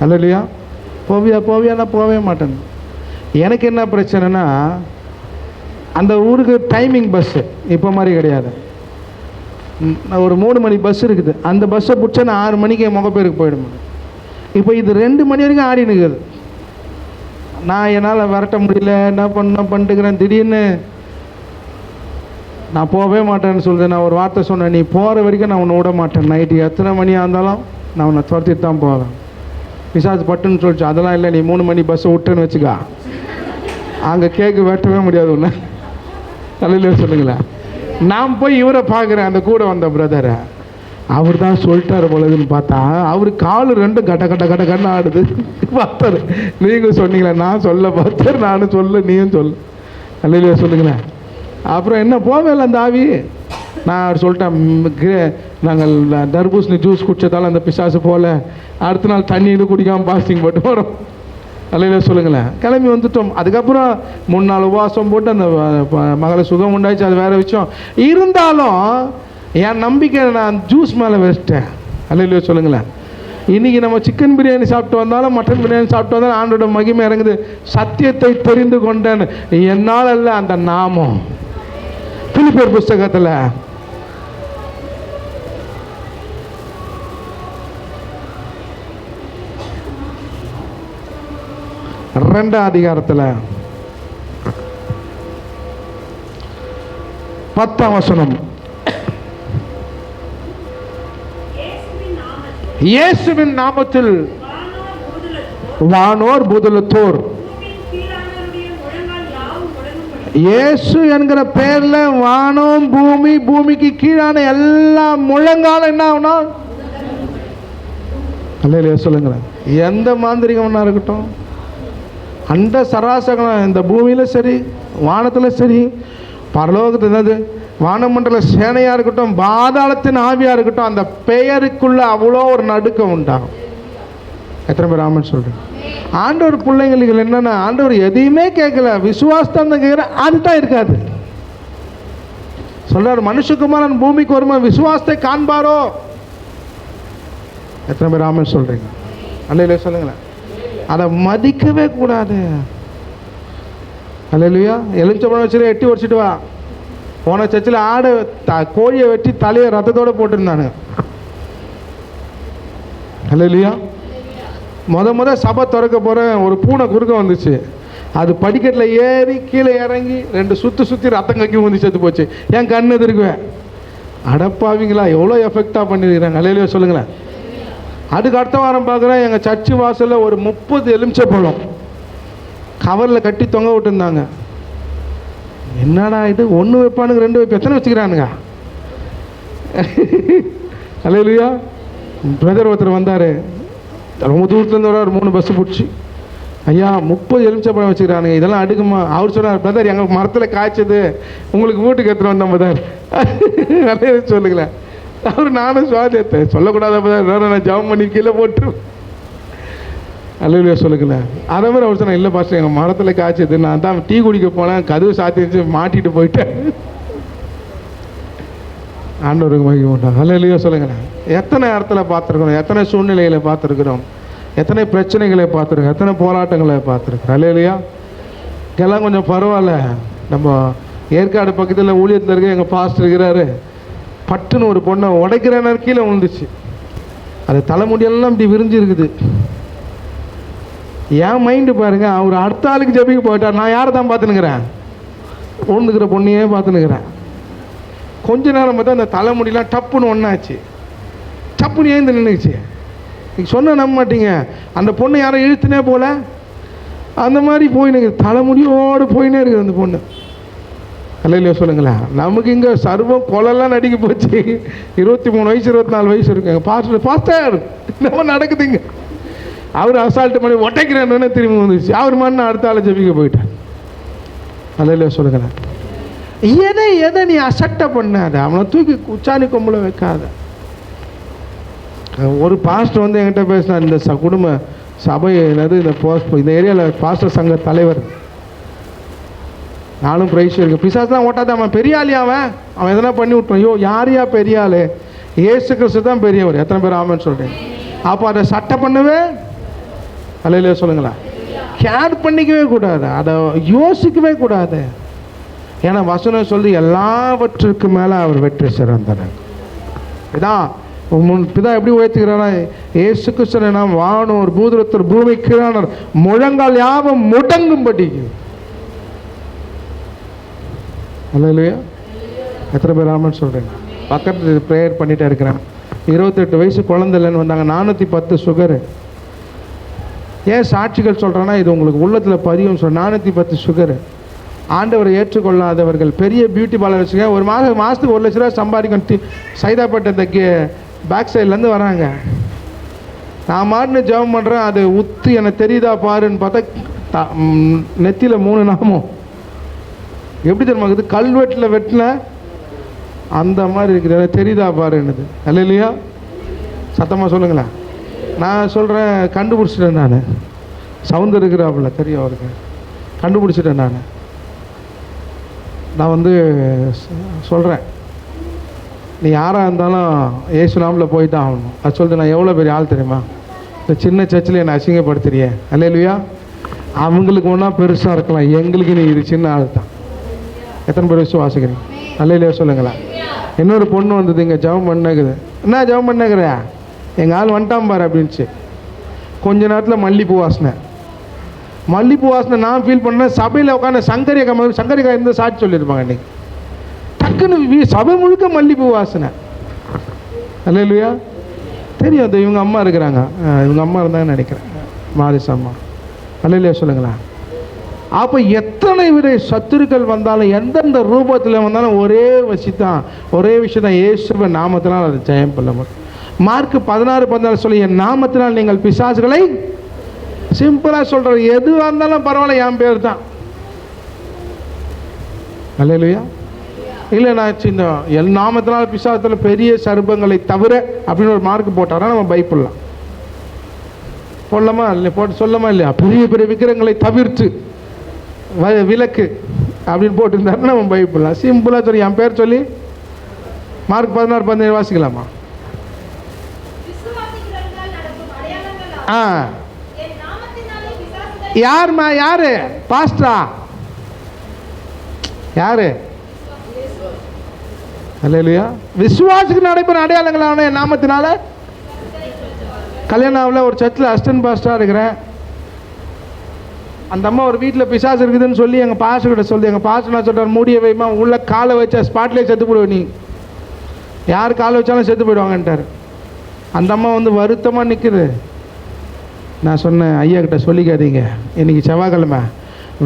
அல்லேலூயா. போவியான்னா போவே மாட்டேன். எனக்கு என்ன பிரச்சனைனா, அந்த ஊருக்கு டைமிங் பஸ்ஸு இப்போ மாதிரி கிடையாது. ஒரு 3 மணி பஸ் இருக்குது. அந்த பஸ்ஸை பிடிச்சா நான் 6 மணிக்கு என் முகப்பேருக்கு போயிடும். இப்போ இது 2 மணி வரைக்கும் ஆடி நிற்குது. நான் என்னால் விரட்ட முடியல, என்ன பண்ணிட்டுக்கிறேன். திடீர்னு நான் போகவே மாட்டேன்னு சொல்கிறேன். நான் ஒரு வார்த்தை சொன்னேன், நீ போகிற வரைக்கும் நான் உன்னை விட மாட்டேன். நைட்டு எத்தனை மணியாக இருந்தாலும் நான் உன்னை துரத்திட்டு தான் போவேன். பிசாசு பட்டுன்னு சொல்லிச்சு. அதெல்லாம் இல்லை, நீ 3 மணி பஸ்ஸை விட்டுன்னு வச்சுக்கா, அங்கே கேக்கு வெட்டவே முடியாது உன்னை. தலையில் சொல்லுங்களேன். நான் போய் இவரை பார்க்குறேன், அந்த கூட வந்த பிரதரை. அவர் தான் சொல்லிட்டார் பொழுதுன்னு பார்த்தா அவர் கால் 2 கட்ட ஆடுது. பார்த்தாரு. நீங்கள் சொன்னீங்களே, நான் சொல்ல பார்த்தார், நானும் சொல்ல, நீயும் சொல்ல. அல்லேலூயா சொல்லுங்களேன். அப்புறம் என்ன போவேல அந்த ஆவி. நான் சொல்லிட்டேன், நாங்கள் தர்பூசணி ஜூஸ் குடிச்சதால அந்த பிசாசு போல, அடுத்த நாள் தண்ணி இது குடிக்காமல் பாஸ்டிங் போட்டு வரோம். அல்லேலூயா சொல்லுங்களேன். கிளம்பி வந்துட்டோம். அதுக்கப்புறம் 3 நாள் உபவாசம் போட்டு அந்த மகளை சுகம் உண்டாயிடுச்சு, அது வேறு விஷயம். இருந்தாலும் என் நம்பிக்கை நான் ஜூஸ் மேலே வச்சிட்டேன். அல்லேலூயா சொல்லுங்களேன். இன்னைக்கு நம்ம சிக்கன் பிரியாணி சாப்பிட்டு வந்தாலும் மட்டன் பிரியாணி சாப்பிட்டு வந்தாலும் ஆண்டோட மகிமை இறங்குது. சத்தியத்தை தெரிந்து கொண்டேன், என்னால் அல்ல, அந்த நாமம். பிலிப்பியர் புஸ்தகத்தில் 2 அதிகாரத்தில் 10 வசனம். இயேசுவின் நாமத்தில் வானோர் பூதலத்தோர், இயேசு என்கிற பேர்ல வானம் பூமி, பூமிக்கு கீழான எல்லா முழங்காலும் என்ன ஆகணும்? அல்லேலூயா சொல்லுங்களேன். எந்த மாந்திரிகம்னா இருக்கட்டும், அந்த சராசரம் இந்த பூமியில் சரி, வானத்தில் சரி, பரலோகத்தில் என்னது வானமண்டல சேனையாக இருக்கட்டும், பாதாளத்தின் ஆவியாக இருக்கட்டும், அந்த பெயருக்குள்ள அவ்வளோ ஒரு நடுக்கம் உண்டாகும். எத்தனை பேர் ஆமென் சொல்கிறேன்? ஆண்டவர் பிள்ளைங்களுக்கு என்னென்னா, ஆண்டவர் எதையுமே கேட்கல, விசுவாசத்தான் தான் கேட்குற, அதுதான் இருக்காது. சொல்கிறார், மனுஷகுமாரன் பூமிக்கு வரும்போது விசுவாசத்தை காண்பாரோ. எத்தனை பேர் ஆமென் சொல்கிறீங்க? அல்லேலூயா சொல்லுங்களேன். அதை மதிக்கவே கூடாது. அல்லேலூயா. எலுமிச்சம்பழம் வச்சு எட்டி உடச்சிட்டு வா. போன சர்ச்சில் ஆடை கோழியை வெட்டி தலையை ரத்தத்தோடு போட்டிருந்தானு. அல்லேலூயா. முத சபை திறக்க போகிறேன், ஒரு பூனை குறுக்க வந்துச்சு. அது படிக்கட்டில் ஏறி கீழே இறங்கி 2 சுற்றி ரத்தம் கக்கி வந்து செத்து போச்சு. என் கண்ணு எதிர்க்குவேன். அடப்பாவீங்களா, எவ்வளோ எஃபெக்டாக பண்ணியிருக்கிறாங்க. அல்லேலூயா சொல்லுங்களேன். அதுக்கு அடுத்த வாரம் பார்க்குறேன், எங்கள் சர்ச்சு வாசலில் ஒரு 30 எலுமிச்சம்பழம் கவரில் கட்டி தொங்க விட்டுருந்தாங்க. என்னடா இது, 1 வைப்பானுங்க 2 வைப்பேன், எத்தனை வச்சுக்கிறானுங்க? அல்லேலூயா. பிரதர் ஒருத்தர் வந்தார், ரொம்ப தூரத்துலேருந்து வர 3 பஸ்ஸு பிடிச்சி, ஐயா 30 எலுமிச்சம்பழம் வச்சுக்கிறானுங்க, இதெல்லாம் அடுக்குமா? அவர் சொன்னார், பிரதர் எங்கள் மரத்தில் காய்ச்சது, உங்களுக்கு வீட்டுக்கு எடுத்துகிட்டு வந்தோம் பிரதர். நல்ல சொல்லுங்களேன். அவர் நானும் சுவாதத்தை சொல்லக்கூடாத பிரதர், நான் ஜபம் பண்ணி கீழே போட்டுருவேன். அல்லேலூயா சொல்லுங்களேன். அதே மாதிரி அவர் சொன்னால், இல்லை பாஸ்டர் எங்கள் மரத்தில் காய்ச்சது, நான் தான் டீ குடிக்க போனேன், கதவு சாத்தி வச்சு மாட்டிட்டு போயிட்டேன். ஆண்டவருக்கு மகிமை உண்டாகும். அல்லேலூயா சொல்லுங்களேன். எத்தனை இடத்துல பார்த்துருக்குறோம், எத்தனை சூழ்நிலைகளை பார்த்துருக்குறோம், எத்தனை பிரச்சனைகளை பார்த்துருக்கோம், எத்தனை போராட்டங்களை பார்த்துருக்குறோம். அல்லேலூயா. இதெல்லாம் கொஞ்சம் பரவாயில்ல. நம்ம ஏற்காடு பக்கத்தில் ஊழியத்தில் இருக்க எங்கள் பாஸ்டர் இருக்கிறாரு, பட்டுன்னு ஒரு பொண்ணை உடைக்கிற நேரம் கீழே விழுந்துச்சு. அது தலைமுடியெல்லாம் இப்படி விரிஞ்சு இருக்குது. என் மைண்டு பாருங்க, அவர் அடுத்த ஆளுக்கு ஜெபிக்க போயிட்டார், நான் யாரை தான் பார்த்துனுக்கிறேன்? விழுந்துக்கிற பொண்ணையே பார்த்துனுக்கிறேன். கொஞ்ச நேரம் பார்த்தா அந்த தலைமுடியெலாம் டப்புன்னு ஒன்றாச்சு, டப்புன்னு ஏந்து நின்றுச்சு. நீங்கள் சொன்ன நம்ப மாட்டீங்க, அந்த பொண்ணை யாரும் இழுத்துனே போல, அந்த மாதிரி போயின்னு தலைமுடியோடு போயினே இருக்குது அந்த பொண்ணு. அல்லேலூயா சொல்லுங்களேன். நமக்கு இங்கே சர்வம் கொலைலாம் நடிக்க போச்சு. 23 வயசு 24 வயசு இருக்குங்க. பாஸ்டர் நம்ம நடக்குதுங்க. அவர் அசால்ட்டு பண்ணி ஒட்டைக்கிறேன்னு திரும்பி வந்துச்சு. அவர் மண்ணை அடுத்த ஆளை ஜெபிக்க போயிட்டார். அல்லேலூயா சொல்லுங்களேன். எதை நீ அசட்டை பண்ணாத, அவனை தூக்கி உச்சாணி கொம்புல வைக்காத. ஒரு பாஸ்டர் வந்து என்கிட்ட பேசினார், இந்த குடும்ப சபை என்னது இந்த ஏரியாவில் பாஸ்டர் சங்க தலைவர். நானும் பிரைஸ் இருக்கு, பிசாசெலாம் ஓட்டாத, அவன் பெரிய ஆளியா, அவன் எதனா பண்ணி விட்டுறான். ஐயோ யாரையா பெரிய ஆள்? இயேசு கிறிஸ்து தான் பெரியவர். எத்தனை பேர் ஆமென் சொல்கிறேன்? அப்போ அதை சட்டை பண்ணவே, அல்லேலூயா சொல்லுங்களேன், கேர் பண்ணிக்கவே கூடாது, அதை யோசிக்கவே கூடாது. ஏன்னா வசனம் சொல்லி எல்லாவற்றுக்கு மேலே அவர் வெற்றி சிறந்தனர். இதான் பிதா எப்படி உயர்த்துகிறாரா? இயேசு கிறிஸ்து நாம் வானோர் பூதலத்தோர் பூமி கீழானோர் முழங்கால் யாவும் முடங்கும்படி. அல்லேலூயா. எத்தனை பேர் ஆமென் சொல்கிறேன்? பக்கத்தில் ப்ரேயர் பண்ணிகிட்டே இருக்கிறேன். 28 வயசு குழந்தை இல்லைன்னு வந்தாங்க, 410 சுகரு. ஏன் சாட்சிகள் சொல்கிறேன்னா, இது உங்களுக்கு உள்ளத்தில் பதியும் சொல்கிறேன். 410 சுகரு. ஆண்டவரை ஏற்றுக்கொள்ளாதவர்கள் பெரிய பியூட்டி பார்லர் வச்சுக்க, ஒரு மாதத்துக்கு 1 லட்ச ரூபா சம்பாதிக்கணும். சைதாப்பேட்டை இந்த பேக் சைட்லேருந்து வராங்க. நான் மாட்டுன்னு ஜெபம் பண்ணுறேன், அது உத்து எனக்கு தெரியுதா பாருன்னு பார்த்தா நெத்தியில் 3 நாமம். எப்படி தெரியுமா இருக்குது? கல்வெட்டில் வெட்டின அந்த மாதிரி இருக்குது. எனக்கு தெரியுதா பாருன்னுது. அல்லேலூயா. சத்தமாக சொல்லுங்களேன். நான் சொல்கிறேன், கண்டுபிடிச்சிட்டேன். நான் சவுண்ட் இருக்கிறாப்புல தெரியும் அவருக்கு, கண்டுபிடிச்சிட்டேன். நான் வந்து சொல்கிறேன், நீ யாராக இருந்தாலும் ஏசு நாமில் போய் தான் ஆகணும். அது சொல்லிட்டு நான் எவ்வளோ பெரிய ஆள் தெரியுமா, இந்த சின்ன சர்ச்சில் என்னை அசிங்கப்படுத்துறியே. அல்லேலூயா. அவங்களுக்கு ஒன்றா பெருசாக இருக்கலாம், எங்களுக்கு நீ இது சின்ன ஆள் தான். எத்தனை பேர் விசுவாசிக்கிறீங்க? அல்லேலூயா சொல்லுங்களேன். இன்னொரு பொண்ணு வந்தது, இங்கே ஜெபம் பண்ணுக்குது. என்ன ஜெபம் பண்ணுக்கிற, எங்கள் ஆள் வந்துட்டான் பாரு அப்படின்ச்சு. கொஞ்ச நேரத்தில் மல்லிப்பூ வாசனை. மல்லிப்பூ வாசனை நான் ஃபீல் பண்ணேன். சபையில் உட்காந்து சங்கரிக்கா இருந்து சாட்சி சொல்லியிருப்பாங்க. இன்றைக்கி டக்குன்னு சபை முழுக்க மல்லிப்பூ வாசனை. அல்லேலூயா. தெரியும், அது இவங்க அம்மா இருக்கிறாங்க, இவங்க அம்மா இருந்தாங்கன்னு நினைக்கிறேன், மாரிஸ் அம்மா. அல்லேலூயா சொல்லுங்களேன். அப்போ எத்தனை வித சத்துருக்கள் வந்தாலும் எந்தெந்த ரூபத்தில் வந்தாலும் ஒரே விஷயம் தான், இயேசுவின் நாமத்தினால் அதை ஜெயம் பண்ண முடியும். மார்க் 16:14 சொல்லி, என் நாமத்தினால் நீங்கள் பிசாசுகளை, சிம்பிளாக சொல்கிற, எதுவாக இருந்தாலும் பரவாயில்ல, என் பேர் தான். அல்லேலூயா. இல்லை நான் சின்ன என் நாமத்தினால் பிசாசத்தில் பெரிய சர்பங்களை தவிர அப்படின்னு ஒரு மார்க் போட்டாரா நம்ம பைபிள்லாம் போடலாமா இல்லை, போட்டு சொல்லமா இல்லையா? பெரிய பெரிய விக்கிரங்களை தவிர்த்து விளக்கு அப்படின்னு போட்டுருந்தாருன்னா நம்ம பைபிள்லாம் சிம்பிளாக சொல்லி என் பேர் சொல்லி மார்க் 16:17 வாசிக்கலாமா? யாருமா? யாரு பாஸ்டரா? யாரு? அல்லேலூயா. விசுவாசிக்கு நடைபெற அடையாளங்களான நாமத்தினால. கல்யாணாவில் ஒரு சர்ச்சில் அசிஸ்டன்ட் பாஸ்டராக இருக்கிறேன். அந்த அம்மா ஒரு வீட்டில் பிசாசு இருக்குதுன்னு சொல்லி எங்கள் பாஸ்டர்கிட்ட சொல்லி, எங்கள் பாஸ்டர் நான் சொல்கிறார், மூடிய வைமா, உள்ள காலை வச்சா ஸ்பாட்லேயே செத்து போடுவேன், நீ யார் காலை வச்சாலும் செத்து போயிடுவாங்கன்ட்டார். அந்த அம்மா வந்து வருத்தமாக நிற்குது. நான் சொன்னேன், ஐயா கிட்ட சொல்லிக்காதீங்க, இன்றைக்கி செவ்வாய்க்கிழமை,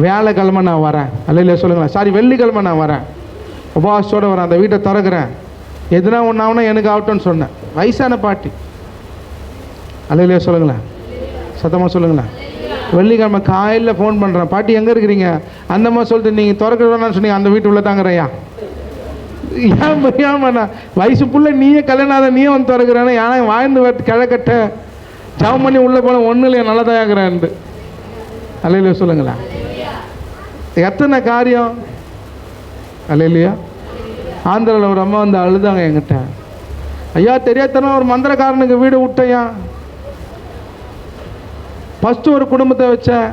வியாழக்கிழமை நான் வரேன். அல்லையா சொல்லுங்களேன், சாரி வெள்ளிக்கிழமை நான் வரேன், உபவாசத்தோடு வரேன், அந்த வீட்டை திறக்கிறேன், எதுனா ஒன்று ஆகுனா எனக்கு ஆகட்டும்னு சொன்னேன். வயசான பாட்டி. அல்லையா சொல்லுங்களேன், சத்தமாக சொல்லுங்களேன். வெள்ளிக்கிழமை காலையில் ஃபோன் பண்ணுறேன், பாட்டி எங்கே இருக்கிறீங்க? அந்தம்மா சொல்லிட்டு, நீங்கள் திறக்கிறதான்னு சொன்னீங்க, அந்த வீட்டு உள்ள தாங்கிறேயா. ஏன் வயசு புள்ள நீயே கல்யாணம் நீயே வந்து திறக்கிறேன்னு, ஏன்னா வாழ்ந்து வரட்டு கிழக்கட்ட ஜவம் பண்ணி உள்ளே போன ஒன்றும் இல்லையா, நல்லதாகிறேன்ட்டு. அல்லையா சொல்லுங்களேன். எத்தனை காரியம். அல்லையா. ஆந்திராவில் ஒரு அம்மா வந்து அழுதாங்க என்கிட்ட, ஐயா தெரியாதனா ஒரு மந்திரக்காரனுக்கு வீடு விட்டையா, ஃபஸ்ட்டு ஒரு குடும்பத்தை வச்சேன்,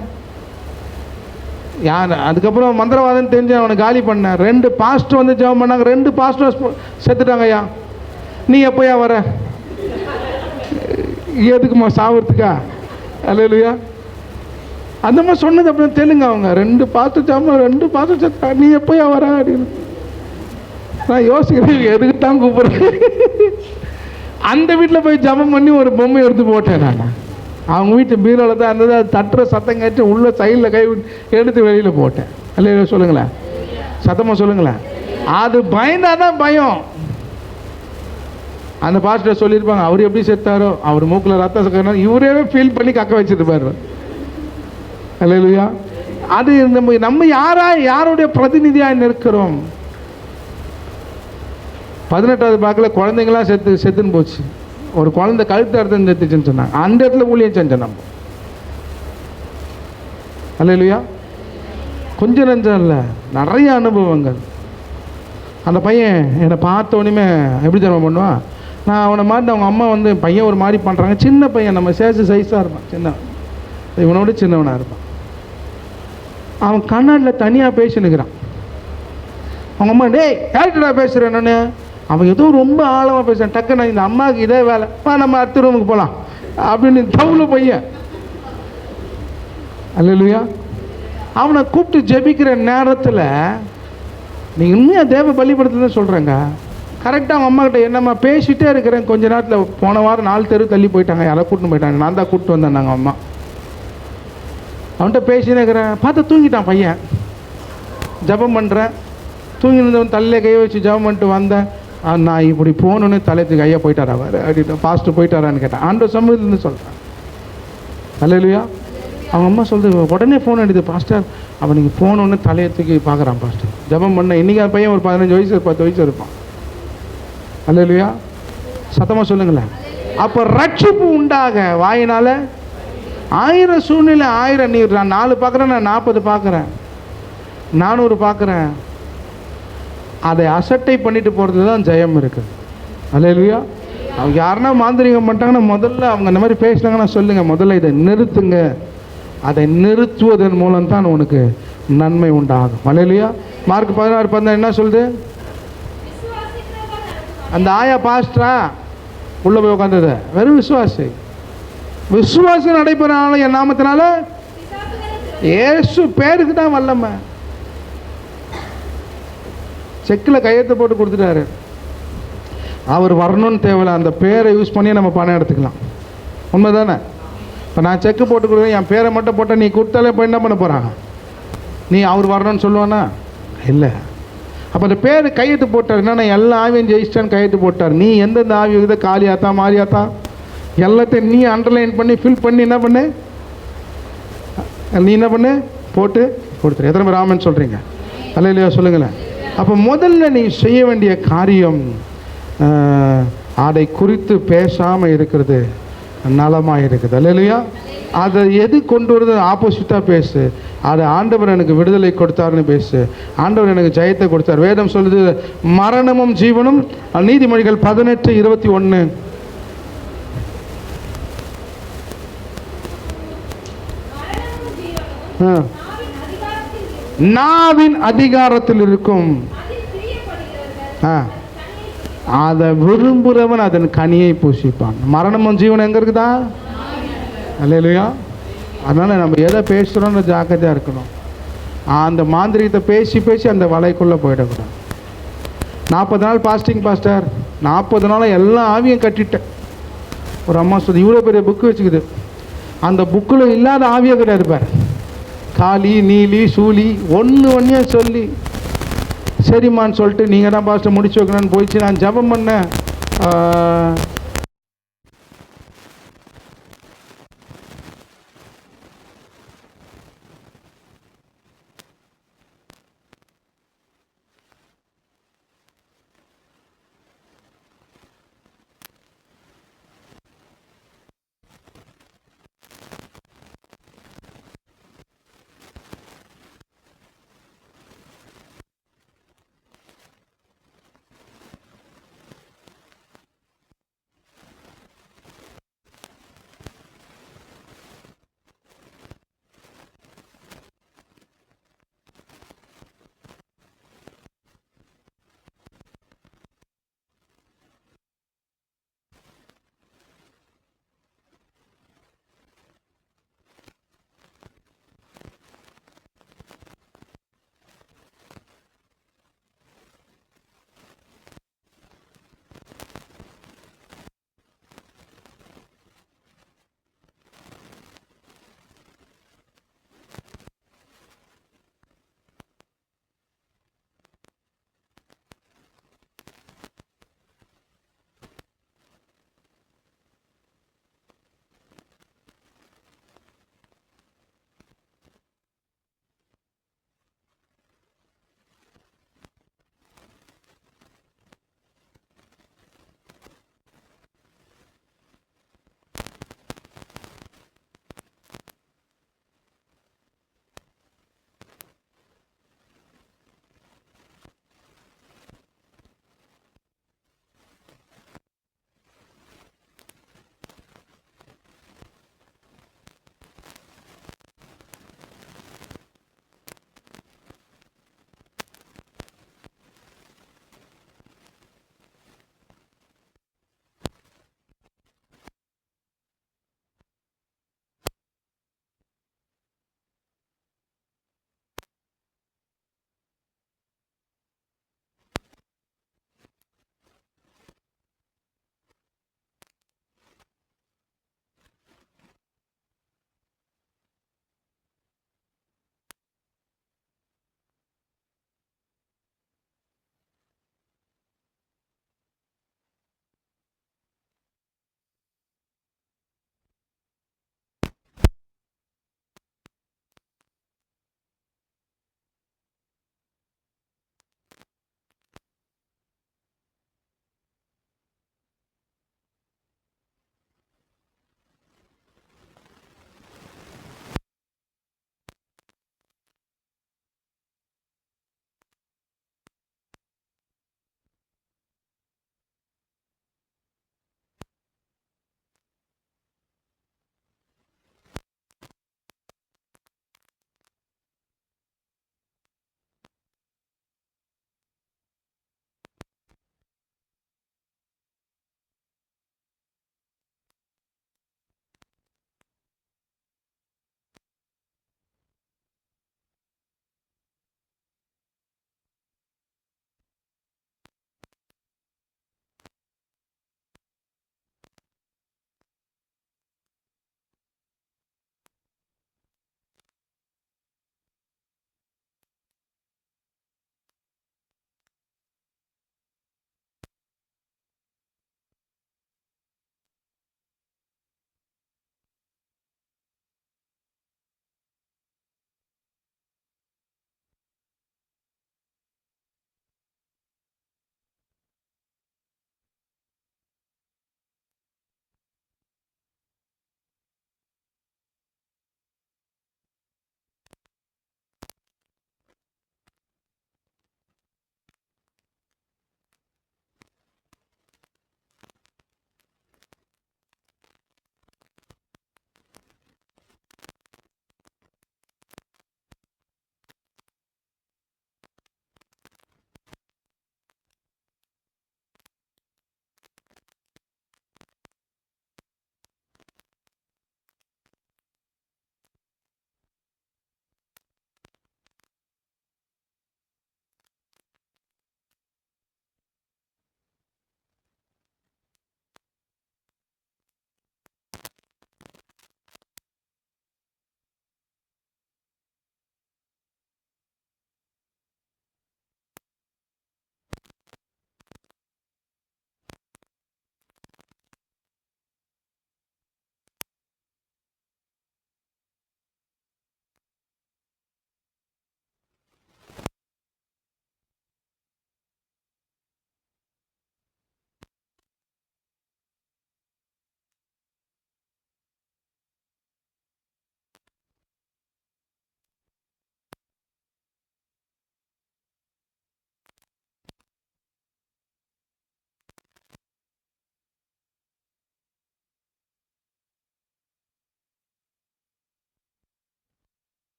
யார் அதுக்கப்புறம் மந்திரவாதம் தெரிஞ்சு அவனை காலி பண்ணேன். 2 பாஸ்டர் வந்து ஜெபம் பண்ணாங்க, 2 பாஸ்டர் செத்துட்டாங்க. ஐயா நீ எப்போயா வர? எதுக்குமா சாவறதுக்கா? அல்லேலூயா. அந்த மாதிரி சொன்னது அப்படின்னு தெலுங்கு. அவங்க 2 பாஸ்டர் ஜெபம், 2 பாஸ்டர் செத்தா, நீ எப்போயா வர அப்படின்னு. நான் யோசிக்கிறேன், எதுக்கு தான் கூப்பிட்றேன். அந்த வீட்டில் போய் ஜெபம் பண்ணி ஒரு பொம்மை எடுத்து போட்டேன் நான். அவங்க வீட்டு பீரோவில் தான் இருந்தது. அது தட்டுற சத்தம் கேட்டு உள்ள சைடில் கை எடுத்து வெளியில் போட்டேன். அல்லையா சொல்லுங்களேன், சத்தமாக சொல்லுங்களேன். அது பயந்தாதான் பயம். அந்த பாஸ்டர் சொல்லியிருப்பாங்க, அவர் எப்படி செத்தாரோ, அவர் மூக்கில் ரத்தம் சக்கரம் இவரே ஃபீல் பண்ணி கக்க வச்சுருப்பாரு. அல்லேலூயா. அது நம்ம யாருடைய பிரதிநிதியாக நிற்கிறோம். 18வது பாக்கில் குழந்தைங்களாம் செத்துன்னு போச்சு. ஒரு குழந்தை கழுத்து அறுத்து செத்துச்சுன்னு சொன்னாங்க. அந்த இடத்துல ஊழியம் செஞ்சோம் நம்ம. அல்லேலூயா. கொஞ்சம் நஞ்சம் இல்லை, நிறைய அனுபவங்கள். அந்த பையன் என்னை பார்த்தோன்னே எப்படி தெரியுமா பண்ணுவான், நான் அவனை மாதிரி அவங்க அம்மா வந்து பையன் ஒரு மாதிரி பண்ணுறாங்க. சின்ன பையன், நம்ம சைஸாக இருப்பான், சின்ன இவனோட சின்னவனாக இருப்பான். அவன் கண்ணாடியில் தனியாக பேசினுக்கிறான். அவங்க அம்மா, டேய் யார்கிட்டடா பேசுகிறேன் நான்? அவன் ஏதோ ரொம்ப ஆழமாக பேசுகிறான். டக்குன்னு இந்த அம்மாவுக்கு இதே வேலை, நம்ம அடுத்த ரூமுக்கு போகலாம் அப்படின்னு தவுளு பையன். அல்லேலூயா. அவனை கூப்பிட்டு ஜெபிக்கிற நேரத்தில், நீங்கள் உண்மையாக தேவ பலிபடத்துலன்னு சொல்கிறேங்க. கரெக்டாக அவங்க அம்மா கிட்ட என்னம்மா பேசிகிட்டே இருக்கிறேன். கொஞ்ச நேரத்தில் போன வாரம் 4 தெரு தள்ளி போயிட்டாங்க, யாரோ கூப்பிட்டு போயிட்டாங்க. நான் தான் கூப்பிட்டு வந்தேன். நாங்கள் அம்மா அவன்கிட்ட பேசினே இருக்கிறேன். பார்த்து தூங்கிட்டான் பையன். ஜபம் பண்ணுறேன், தூங்கினவன் தலையில கை வச்சு ஜபம் பண்ணிட்டு வந்தேன். நான் இப்படி போகணுன்னு தலையத்துக்கு ஐயா போயிட்டாரா அவர் அப்படின்னு ஃபாஸ்ட்டு போயிட்டாரான்னு கேட்டேன். ஆண்டவர் சமூகத்துலேருந்து சொல்கிறேன். அல்லேலூயா. அவங்க அம்மா சொல்லுது, உடனே ஃபோன் அடிது, பாஸ்டர் அவன் நீங்கள் போகணுன்னு தலையத்துக்கு பார்க்குறான் பாஸ்டர். ஜபம் பண்ண இன்றைக்கி பையன் ஒரு 15 வயசு 10 வயசு இருப்பான். அல்லேலூயா. சத்தமாக சொல்லுங்களேன். அப்போ ரட்சிப்பு உண்டாக வாயினால் 1000 சூழ்நிலை 1000 நீர். நான் 4 பார்க்குறேன், நான் 40 பார்க்குறேன், 400 பார்க்குறேன். அதை அசட்டை பண்ணிட்டு போகிறது தான் ஜெயம் இருக்குது. அல்லேலூயா. அவங்க யாருன்னா மாந்திரிகம் பண்ணிட்டாங்கன்னா முதல்ல அவங்க இந்த மாதிரி பேசினாங்கன்னா சொல்லுங்கள், முதல்ல இதை நிறுத்துங்க. அதை நிறுத்துவதன் மூலம் தான் உனக்கு நன்மை உண்டாகும். அல்லேலூயா. மார்க் 16:17 என்ன சொல்லுது? அந்த ஆயா பாஸ்டரா உள்ளே போய் உட்காந்தது வெறும் விசுவாசி. விசுவாசம் நடைபெறாலும் என் நாமத்தினால இயேசு பேருக்கு தான் வல்லமை. செக்கில் கையெழுத்து போட்டு கொடுத்துட்டாரு. அவர் வரணும்னு தேவையில்லை, அந்த பேரை யூஸ் பண்ணி நம்ம பணம் எடுத்துக்கலாம். உண்மை தானே? இப்போ நான் செக்கு போட்டு கொடுக்குறேன், என் பேரை மட்டும் போட்டால் நீ கொடுத்தாலே இப்போ என்ன பண்ண போகிறாங்க? நீ அவர் வரணும்னு சொல்லுவானா? இல்லை. அப்போ அந்த பேர் கையெழுத்து போட்டார். என்னன்னா எல்லா ஆவியும் ஜெயிச்சிட்டான்னு கையெழுத்து போட்டார். நீ எந்தெந்த ஆவி இருக்குது, காளியாத்தா மாரியாத்தா எல்லாத்தையும் நீ அண்டர்லைன் பண்ணி ஃபில் பண்ணி என்ன பண்ணு, நீ என்ன பண்ணு போட்டு கொடுத்துரு. எத்தனை பேர் ஆமென் சொல்கிறீங்க? அல்லேலூயா சொல்லுங்களேன். அப்போ முதல்ல நீ செய்ய வேண்டிய காரியம் அதை குறித்து பேசாமல் இருக்கிறது நலமாக இருக்குது. அல்லேலூயா. அதை எது கொண்டு வருது ஆப்போசிட்டாக பேசு. அதை ஆண்டவர் எனக்கு விடுதலை கொடுத்தாருன்னு பேசு. ஆண்டவர் எனக்கு ஜெயத்தை கொடுத்தார். வேதம் சொல்லுது மரணமும் ஜீவனும். நீதிமொழிகள் 18:21. நாவின் அதிகாரத்தில் இருக்கும். அதை விரும்புகிறவன் அதன் கனியை பூசிப்பான். மரணமும் ஜீவன் எங்கே இருக்குதா? அல்லேலூயா. அதனால் நம்ம எதை பேசுகிறோன்னு ஜாக்கிரதையாக இருக்கணும். அந்த மாந்திரிகத்தை பேசி பேசி அந்த வலைக்குள்ளே போயிடக்கூடாது. 40 நாள் பாஸ்டிங் பாஸ்டர், 40 நாள் எல்லா ஆவியும் கட்டிட்டேன். ஒரு அம்மா சொல்லி இவ்வளோ பெரிய புக்கு வச்சுக்குது, அந்த புக்கில் இல்லாத ஆவியை கிடையாது பார். காளி நீலி சூலி ஒன்று சொல்லி சரிம்மான்னு சொல்லிட்டு நீங்கள் தான் பாஸ்டர் முடிச்சு வைக்கணும்னு போயிடுச்சு. நான் ஜெபம் பண்ணேன்.